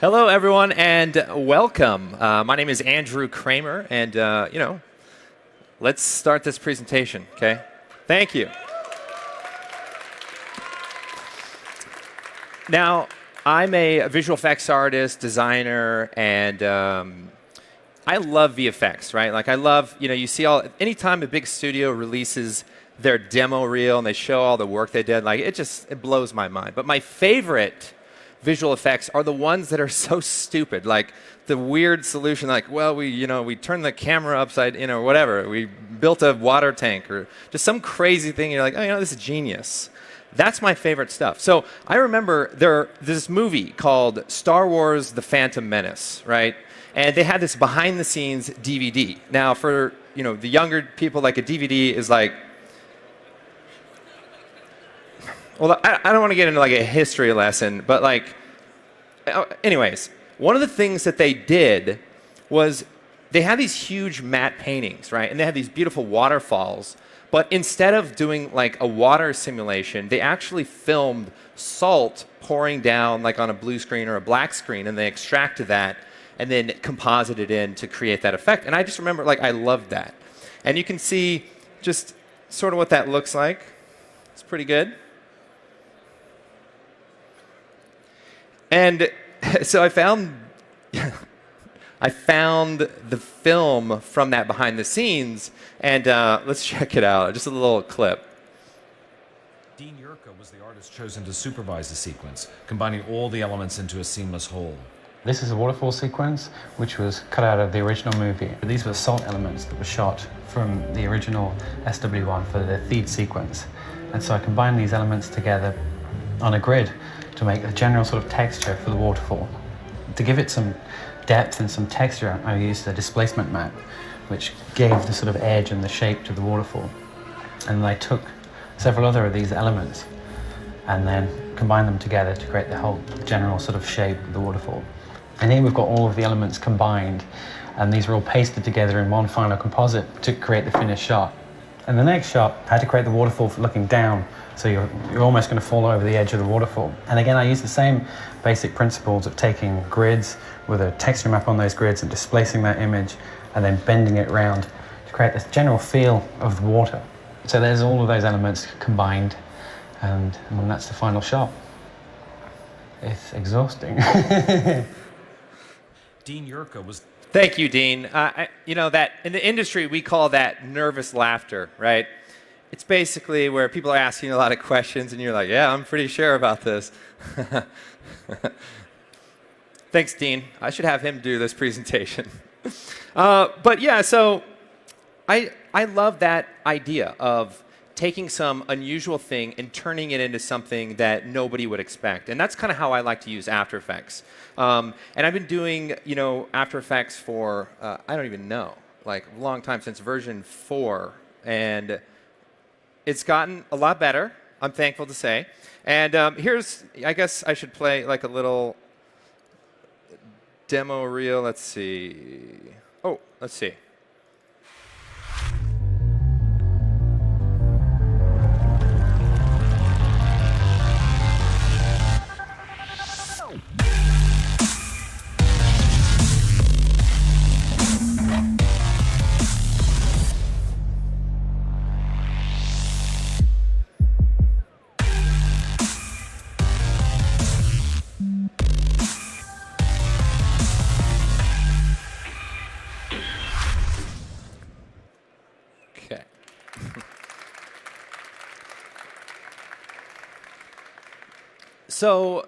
Hello, everyone, and welcome. My name is Andrew Kramer, and, let's start this presentation, okay? Thank you. Now, I'm a visual effects artist, designer, and I love VFX, right? Like, I love, you see anytime a big studio releases their demo reel and they show all the work they did, like, it blows my mind. But my favorite visual effects are the ones that are so stupid, like the weird solution, like, well, we turned the camera upside, or whatever. We built a water tank, or just some crazy thing. You're like, oh, this is genius. That's my favorite stuff. So I remember there's this movie called Star Wars: The Phantom Menace, right? And they had this behind-the-scenes DVD. Now, for the younger people, like a DVD is like, well, I don't want to get into like a history lesson, but anyways, one of the things that they did was they had these huge matte paintings, right? And they had these beautiful waterfalls, but instead of doing like a water simulation, they actually filmed salt pouring down like on a blue screen or a black screen, and they extracted that and then composited in to create that effect. And I just remember, I loved that. And you can see just sort of what that looks like. It's pretty good. And so I found the film from that behind the scenes, and let's check it out. Just a little clip. Dean Yerka was the artist chosen to supervise the sequence, combining all the elements into a seamless whole. This is a waterfall sequence, which was cut out of the original movie. These were salt elements that were shot from the original SW1 for the feed sequence. And so I combined these elements together on a grid to make a general sort of texture for the waterfall. To give it some depth and some texture, I used a displacement map, which gave the sort of edge and the shape to the waterfall. And I took several other of these elements and then combined them together to create the whole general sort of shape of the waterfall. And here we've got all of the elements combined, and these are all pasted together in one final composite to create the finished shot. And the next shot, I had to create the waterfall looking down, so you're almost going to fall over the edge of the waterfall. And again, I used the same basic principles of taking grids with a texture map on those grids and displacing that image and then bending it around to create this general feel of the water. So there's all of those elements combined, and that's the final shot. It's exhausting. Dean Yerka was... Thank you, Dean. That in the industry, we call that nervous laughter, right? It's basically where people are asking a lot of questions, and you're like, yeah, I'm pretty sure about this. Thanks, Dean. I should have him do this presentation. But yeah, so I love that idea of taking some unusual thing and turning it into something that nobody would expect. And that's kind of how I like to use After Effects. And I've been doing, After Effects for, I don't even know, like a long time, since version 4. And it's gotten a lot better, I'm thankful to say. And I guess I should play like a little demo reel. Let's see. Oh, let's see. Okay. So,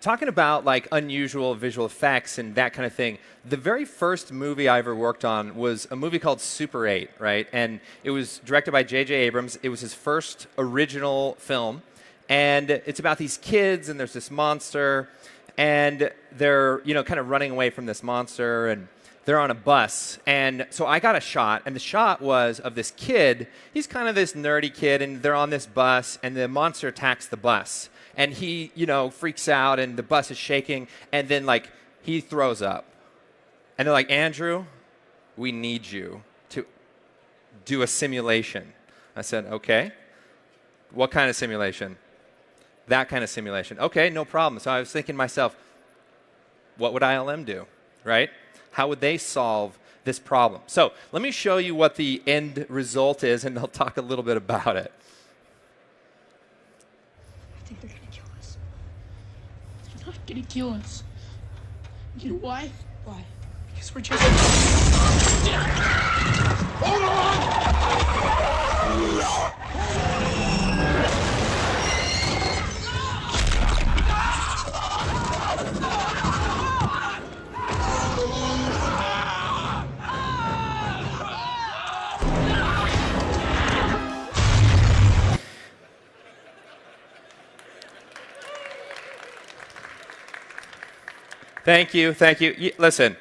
talking about like unusual visual effects and that kind of thing, the very first movie I ever worked on was a movie called Super 8, right? And it was directed by J.J. Abrams. It was his first original film. And it's about these kids, and there's this monster, and they're, kind of running away from this monster, and they're on a bus. And so I got a shot, and the shot was of this kid. He's kind of this nerdy kid, and they're on this bus, and the monster attacks the bus. And he, freaks out, and the bus is shaking, and then, he throws up. And they're like, Andrew, we need you to do a simulation. I said, okay. What kind of simulation? That kind of simulation. Okay, no problem. So I was thinking to myself, what would ILM do, right? How would they solve this problem? So let me show you what the end result is, and I'll talk a little bit about it. I think they're gonna kill us. They're not gonna kill us. You know why? Why? Because we're just... Hold on! Thank you, thank you. Listen,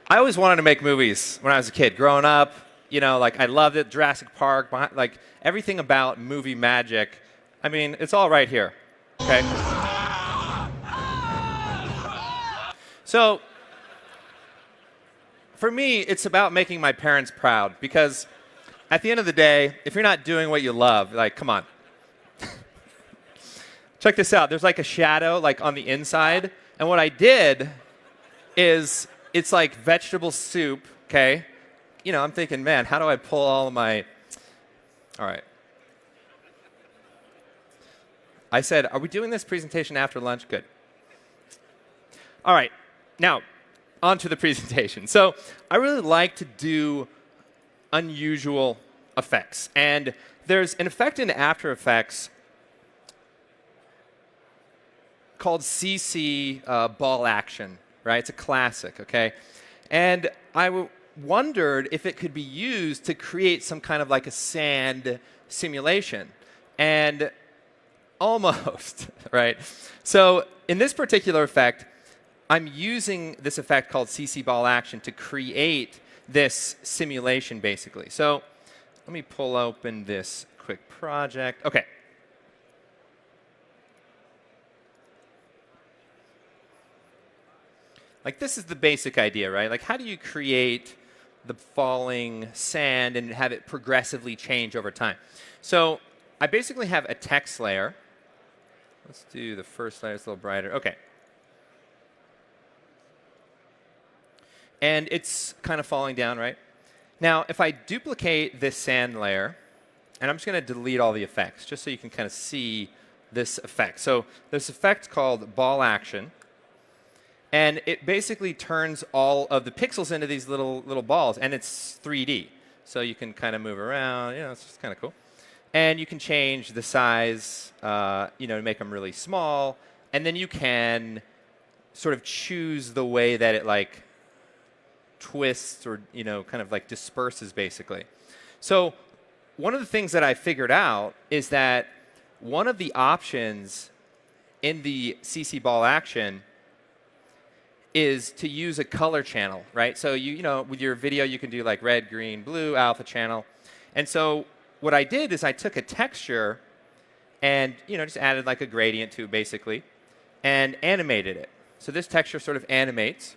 I always wanted to make movies when I was a kid. Growing up, you know, like I loved it. Jurassic Park, like everything about movie magic. I mean, it's all right here. Okay. So, for me, it's about making my parents proud because, at the end of the day, if you're not doing what you love, like, come on. Check this out. There's like a shadow, like on the inside, and what I did is it's like vegetable soup, okay? You know, I'm thinking, man, how do I pull all of my... All right. I said, are we doing this presentation after lunch? Good. All right. Now, on to the presentation. So I really like to do unusual effects. And there's an effect in After Effects called CC ball action. Right? It's a classic, okay? And I wondered if it could be used to create some kind of like a sand simulation. And almost, right? So in this particular effect, I'm using this effect called CC ball action to create this simulation, basically. So let me pull open this quick project. Okay. Like, this is the basic idea, right? Like, how do you create the falling sand and have it progressively change over time? So I basically have a text layer. Let's do the first layer. It's a little brighter. OK. And it's kind of falling down, right? Now, if I duplicate this sand layer, and I'm just going to delete all the effects, just so you can kind of see this effect. So there's this effect called ball action. And it basically turns all of the pixels into these little balls, and it's 3D. So you can kind of move around. You know, it's just kind of cool. And you can change the size, you know, to make them really small. And then you can sort of choose the way that it like twists or, you know, kind of like disperses, basically. So one of the things that I figured out is that one of the options in the CC ball action is to use a color channel, right? So you know, with your video, you can do like red, green, blue, alpha channel. And so what I did is I took a texture and, you know, just added like a gradient to it, basically, and animated it. So this texture sort of animates.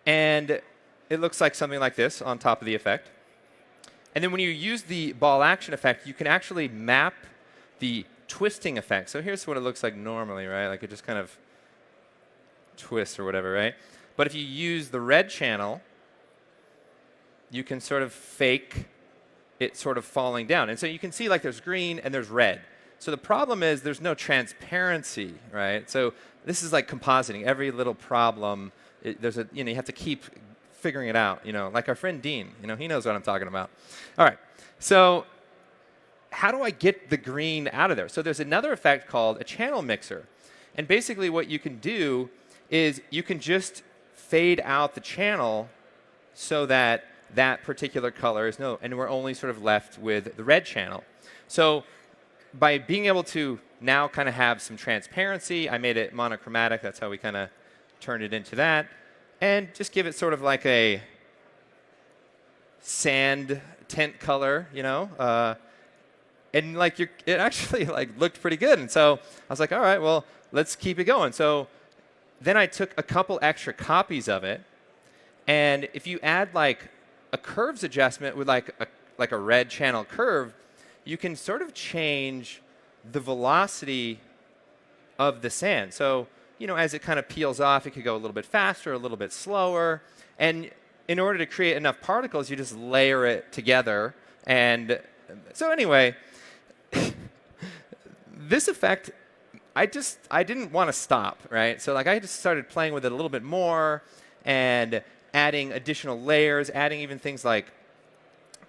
And it looks like something like this on top of the effect. And then when you use the ball action effect, you can actually map the twisting effect. So here's what it looks like normally, right? Like it just kind of twist or whatever, right? But if you use the red channel, you can sort of fake it sort of falling down. And so you can see like there's green and there's red. So the problem is there's no transparency, right? So this is like compositing. Every little problem, there's a, you know, you have to keep figuring it out, you know, like our friend Dean, you know, he knows what I'm talking about. All right, so how do I get the green out of there? So there's another effect called a channel mixer. And basically what you can do is you can just fade out the channel so that that particular color is no, and we're only sort of left with the red channel. So by being able to now kind of have some transparency, I made it monochromatic. That's how we kind of turned it into that. And just give it sort of like a sand tint color, you know. And like it actually like looked pretty good. And so I was like, all right, well, let's keep it going. So then I took a couple extra copies of it. And if you add like a curves adjustment with like a red channel curve, you can sort of change the velocity of the sand. So, as it kind of peels off, it could go a little bit faster, a little bit slower. And in order to create enough particles, you just layer it together. And so anyway, this effect, I didn't want to stop, right? So like I just started playing with it a little bit more and adding additional layers, adding even things like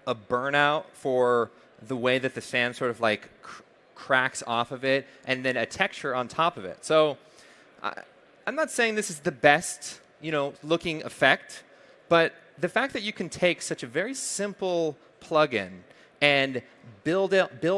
a burnout for the way that the sand sort of like cracks off of it, and then a texture on top of it. So I'm not saying this is the best, looking effect, but the fact that you can take such a very simple plugin and build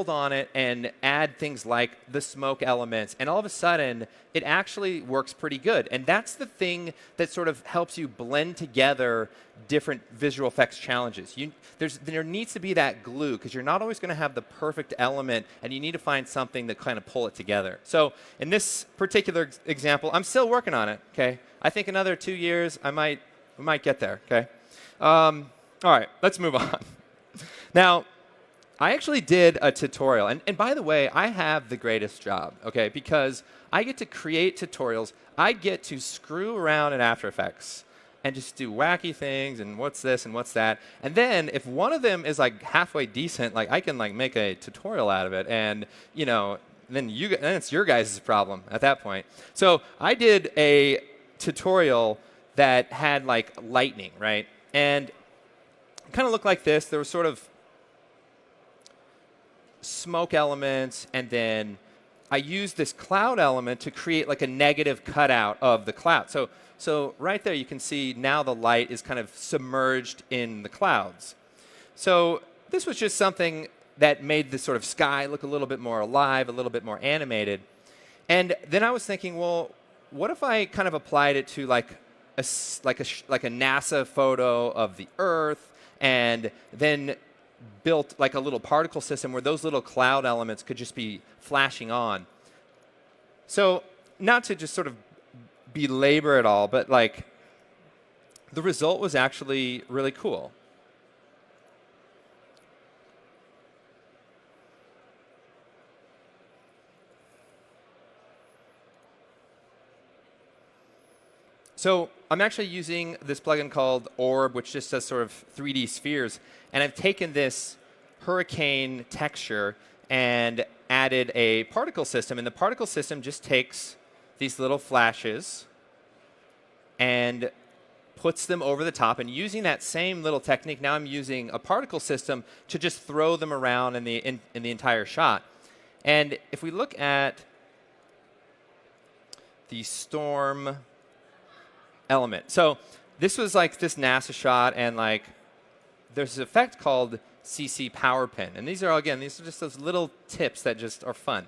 on it and add things like the smoke elements, and all of a sudden it actually works pretty good. And that's the thing that sort of helps you blend together different visual effects challenges. There needs to be that glue, because you're not always going to have the perfect element, and you need to find something to kind of pull it together. So in this particular example, I'm still working on it. Okay, I think another 2 years, we might get there. Okay, all right, let's move on. Now, I actually did a tutorial, and by the way, I have the greatest job, okay, because I get to create tutorials. I get to screw around in After Effects and just do wacky things and what's this and what's that. And then if one of them is like halfway decent, like I can like make a tutorial out of it, and then it's your guys' problem at that point. So I did a tutorial that had like lightning, right? And it kind of looked like this. There was sort of smoke elements, and then I used this cloud element to create like a negative cutout of the cloud. So right there you can see now the light is kind of submerged in the clouds. So this was just something that made the sort of sky look a little bit more alive, a little bit more animated. And then I was thinking, well, what if I kind of applied it to like a NASA photo of the Earth, and then built like a little particle system where those little cloud elements could just be flashing on. So not to just sort of belabor it all, but like the result was actually really cool. So I'm actually using this plugin called Orb, which just does sort of 3D spheres. And I've taken this hurricane texture and added a particle system. And the particle system just takes these little flashes and puts them over the top. And using that same little technique, now I'm using a particle system to just throw them around in the entire shot. And if we look at the storm element. So this was like this NASA shot, and like there's an effect called CC Power Pin. And these are just those little tips that just are fun.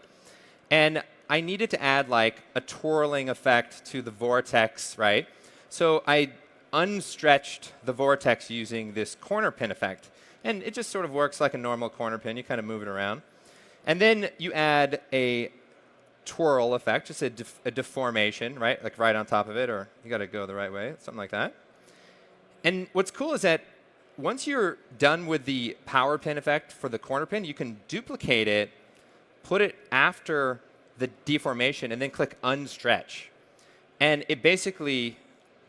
And I needed to add like a twirling effect to the vortex, right? So I unstretched the vortex using this corner pin effect. And it just sort of works like a normal corner pin. You kind of move it around. And then you add a twirl effect, just a deformation, right? Like right on top of it, or you got to go the right way, something like that. And what's cool is that once you're done with the power pin effect for the corner pin, you can duplicate it, put it after the deformation, and then click unstretch. And it basically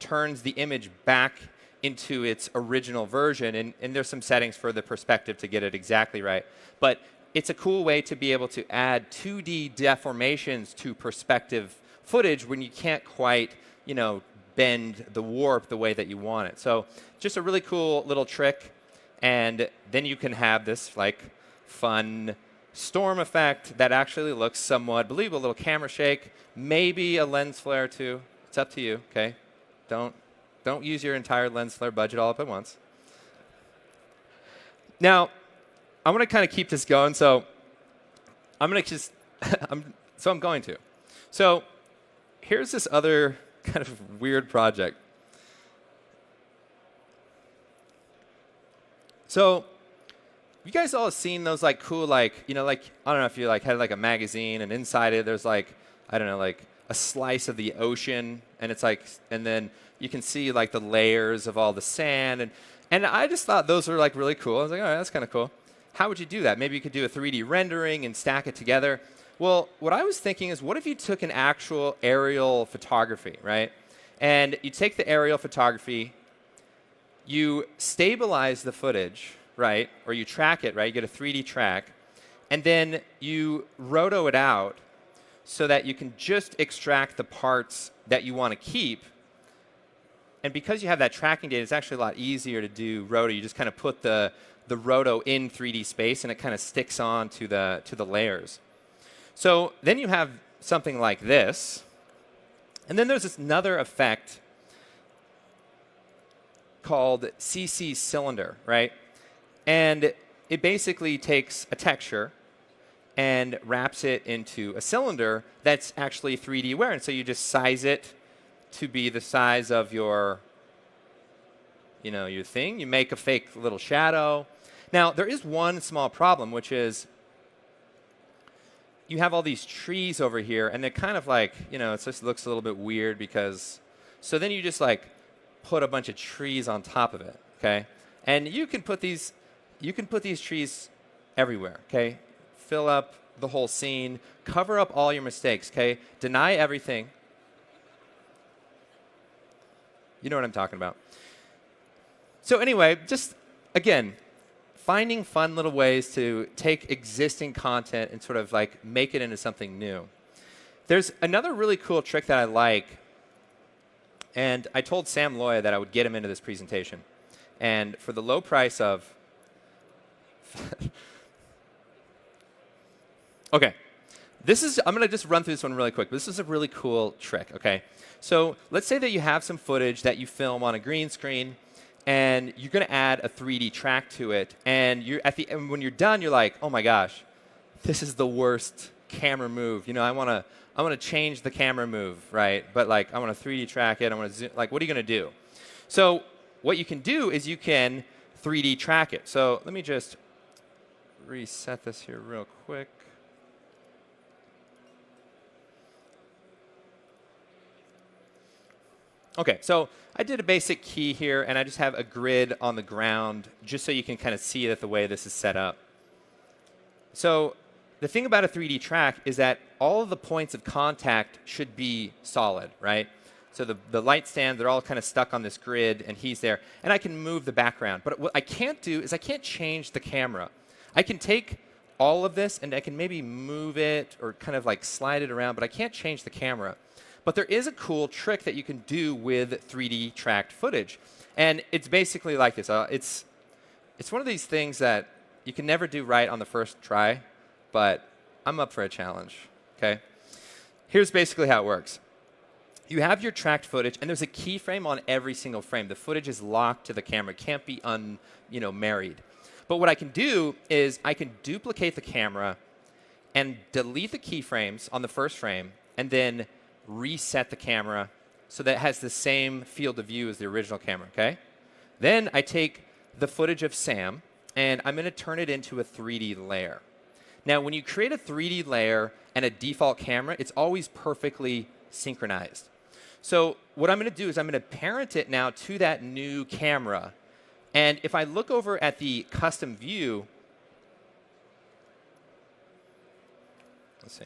turns the image back into its original version. And there's some settings for the perspective to get it exactly right. But it's a cool way to be able to add 2D deformations to perspective footage when you can't quite, bend the warp the way that you want it. So just a really cool little trick. And then you can have this like fun storm effect that actually looks somewhat believable. A little camera shake, maybe a lens flare too. It's up to you, okay? Don't use your entire lens flare budget all up at once. Now, I want to kind of keep this going, so I'm going to. So here's this other kind of weird project. So you guys all have seen those like cool like I don't know if you like had like a magazine, and inside it there's like like a slice of the ocean, and it's like, and then you can see like the layers of all the sand, and I just thought those were like really cool. I was like, all right, that's kind of cool. How would you do that? Maybe you could do a 3D rendering and stack it together. Well, what I was thinking is, what if you took an actual aerial photography, right? And you take the aerial photography, you stabilize the footage, right? Or you track it, right? You get a 3D track. And then you roto it out so that you can just extract the parts that you want to keep. And because you have that tracking data, it's actually a lot easier to do roto. You just kind of put the roto in 3D space, and it kind of sticks on to the layers. So then you have something like this. And then there's this another effect called CC cylinder, right? And it basically takes a texture and wraps it into a cylinder that's actually 3D aware. And so you just size it to be the size of your, your thing. You make a fake little shadow. Now, there is one small problem, which is you have all these trees over here, and they're kind of like, it just looks a little bit weird because, so then you just like put a bunch of trees on top of it, okay? And you can put these trees everywhere, okay? Fill up the whole scene, cover up all your mistakes, okay? Deny everything. You know what I'm talking about. So anyway, just again, finding fun little ways to take existing content and sort of like make it into something new. There's another really cool trick that I like, and I told Sam Loya that I would get him into this presentation. And for the low price of okay, I'm going to just run through this one really quick, but this is a really cool trick, okay? So let's say that you have some footage that you film on a green screen, and you're going to add a 3D track to it, and when you're done, you're like, oh my gosh, this is the worst camera move. I want to change the camera move, right? But like, I want to 3D track it. I want to zoom. Like, what are you going to do? So what you can do is you can 3D track it. So let me just reset this here real quick. Okay, so I did a basic key here, and I just have a grid on the ground just so you can kind of see it the way this is set up. So the thing about a 3D track is that all of the points of contact should be solid, right? So the light stand, they're all kind of stuck on this grid, and he's there. And I can move the background. But what I can't do is I can't change the camera. I can take all of this, and I can maybe move it or kind of like slide it around, but I can't change the camera. But there is a cool trick that you can do with 3D tracked footage. And it's basically like this. It's one of these things that you can never do right on the first try, but I'm up for a challenge, okay? Here's basically how it works. You have your tracked footage, and there's a keyframe on every single frame. The footage is locked to the camera. It can't be married. But what I can do is I can duplicate the camera and delete the keyframes on the first frame, and then reset the camera so that it has the same field of view as the original camera, okay? Then I take the footage of Sam, and I'm going to turn it into a 3D layer. Now, when you create a 3D layer and a default camera, it's always perfectly synchronized. So what I'm going to do is I'm going to parent it now to that new camera. And if I look over at the custom view, let's see.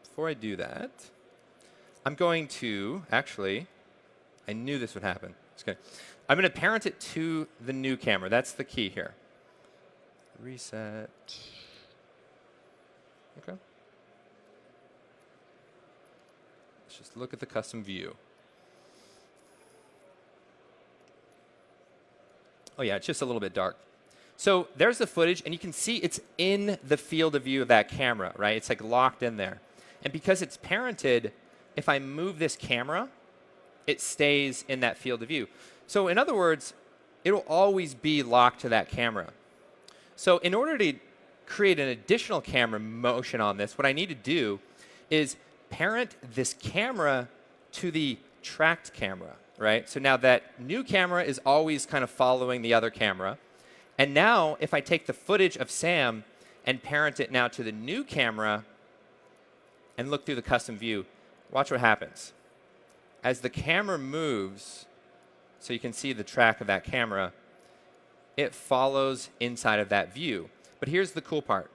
Before I do that, I'm going to, actually, I knew this would happen. It's good. I'm going to parent it to the new camera. That's the key here. Reset. Okay. Let's just look at the custom view. Oh yeah, it's just a little bit dark. So there's the footage, and you can see it's in the field of view of that camera, right? It's like locked in there. And because it's parented, if I move this camera, it stays in that field of view. So in other words, it will always be locked to that camera. So in order to create an additional camera motion on this, what I need to do is parent this camera to the tracked camera, right? So now that new camera is always kind of following the other camera. And now if I take the footage of Sam and parent it now to the new camera and look through the custom view, watch what happens. As the camera moves, so you can see the track of that camera, it follows inside of that view. But here's the cool part.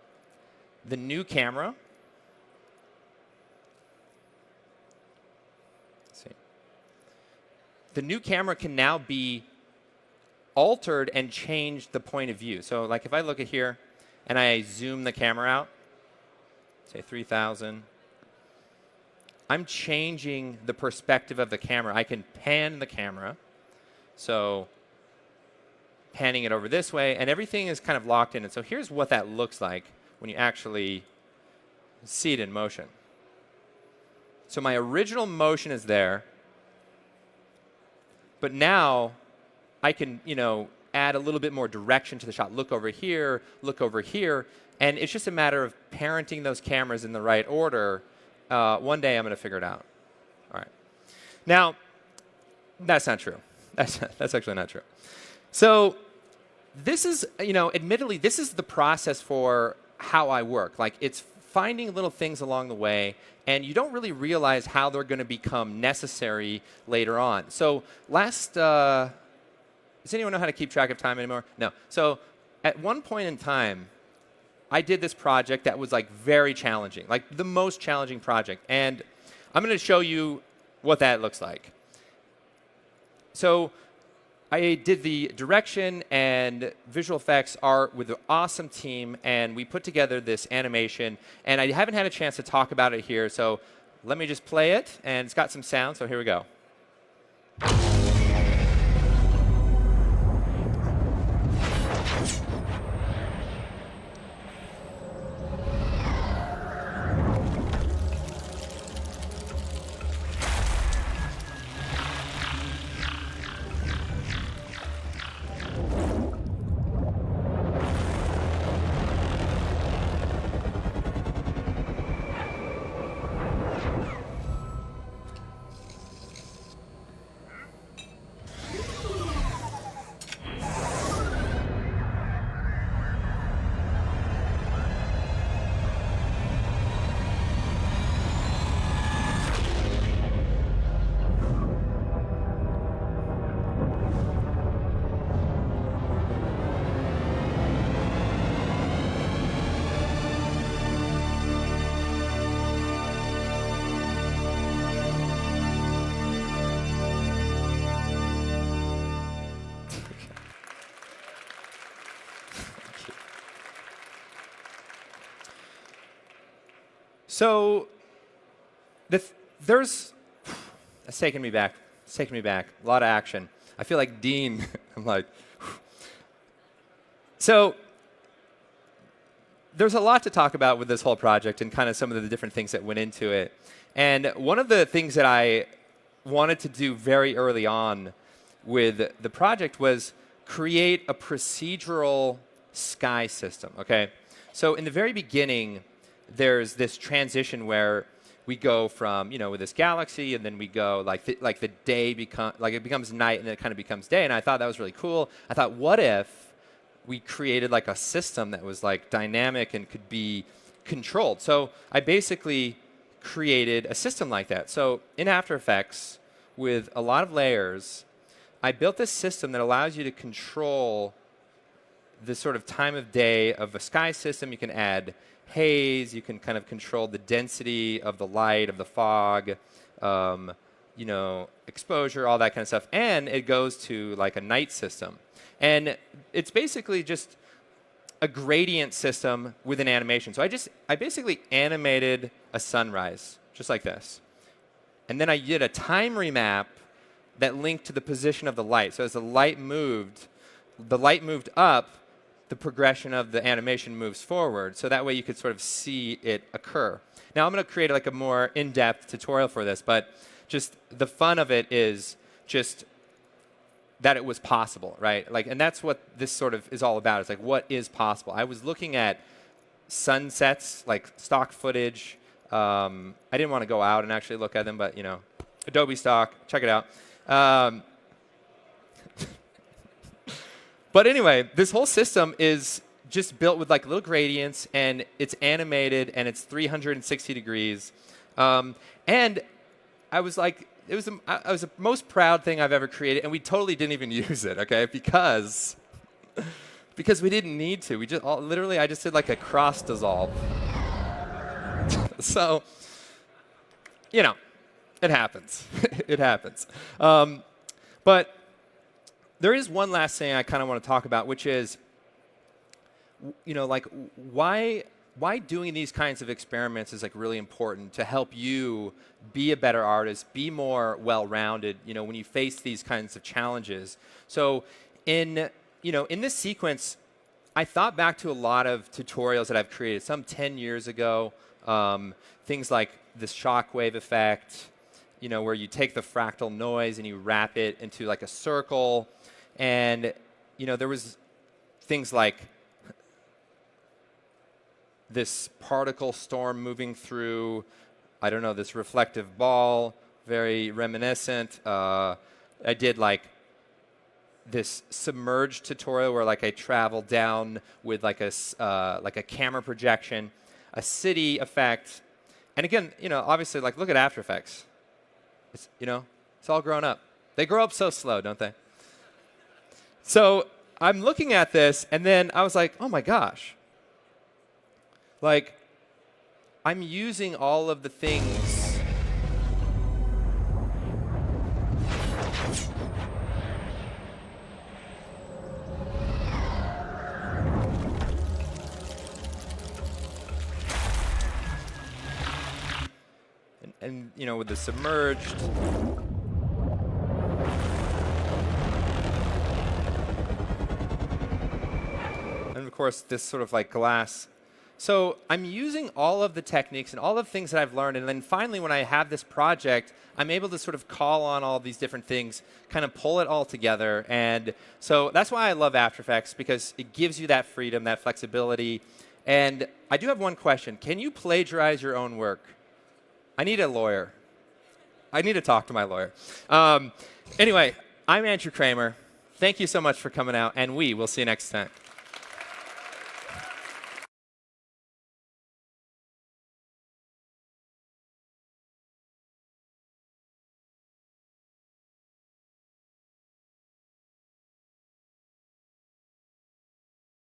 The new camera, let's see. The new camera can now be altered and change the point of view. So like if I look at here and I zoom the camera out, say 3000, I'm changing the perspective of the camera. I can pan the camera. So panning it over this way, and everything is kind of locked in. And so here's what that looks like when you actually see it in motion. So my original motion is there, but now I can, add a little bit more direction to the shot. Look over here, and it's just a matter of parenting those cameras in the right order. One day I'm going to figure it out. All right. Now, that's not true. That's actually not true. So this is, admittedly, this is the process for how I work. Like, it's finding little things along the way, and you don't really realize how they're going to become necessary later on. So does anyone know how to keep track of time anymore? No. So at one point in time, I did this project that was like very challenging, like the most challenging project. And I'm going to show you what that looks like. So I did the direction and visual effects art with an awesome team, and we put together this animation. And I haven't had a chance to talk about it here, so let me just play it. And it's got some sound, so here we go. So there's, it's taking me back. It's taking me back. A lot of action. I feel like Dean. I'm like, so there's a lot to talk about with this whole project and kind of some of the different things that went into it. And one of the things that I wanted to do very early on with the project was create a procedural sky system, okay? So in the very beginning, there's this transition where we go from, with this galaxy, and then we go like the day it becomes night, and then it kind of becomes day. And I thought that was really cool. I thought, what if we created like a system that was like dynamic and could be controlled? So I basically created a system like that. So in After Effects, with a lot of layers, I built this system that allows you to control the sort of time of day of a sky system. You can add haze, you can kind of control the density of the light, of the fog, exposure, all that kind of stuff. And it goes to like a night system. And it's basically just a gradient system with an animation. So I basically animated a sunrise, just like this. And then I did a time remap that linked to the position of the light. So as the light moved up, the progression of the animation moves forward, so that way you could sort of see it occur. Now I'm going to create like a more in-depth tutorial for this, but just the fun of it is just that it was possible, right? Like, and that's what this sort of is all about. It's like, what is possible? I was looking at sunsets, like stock footage. I didn't want to go out and actually look at them, but Adobe stock, check it out. But anyway, this whole system is just built with like little gradients, and it's animated, and it's 360 degrees. And I was like, it was the most proud thing I've ever created, and we totally didn't even use it, okay? Because because we didn't need to. We just literally, I just did like a cross dissolve. So, you know, it happens. It happens. But there is one last thing I kind of want to talk about, which is, you know, like why doing these kinds of experiments is like really important to help you be a better artist, be more well-rounded, you know, when you face these kinds of challenges. So in this sequence, I thought back to a lot of tutorials that I've created, some 10 years ago, things like this shockwave effect, you know, where you take the fractal noise and you wrap it into like a circle. And, you know, there was things like this particle storm moving through, I don't know, this reflective ball, very reminiscent. I did like this submerged tutorial where like I traveled down with like a camera projection, a city effect. And again, you know, obviously, like, look at After Effects. It's, you know, it's all grown up. They grow up so slow, don't they? So I'm looking at this, and then I was like, oh my gosh. Like, I'm using all of the things. And you know, with the submerged. And of course, this sort of like glass. So I'm using all of the techniques and all of the things that I've learned, and then finally when I have this project, I'm able to sort of call on all of these different things, kind of pull it all together. And so that's why I love After Effects, because it gives you that freedom, that flexibility. And I do have one question. Can you plagiarize your own work? I need a lawyer. I need to talk to my lawyer. Anyway, I'm Andrew Kramer. Thank you so much for coming out, and we will see you next time.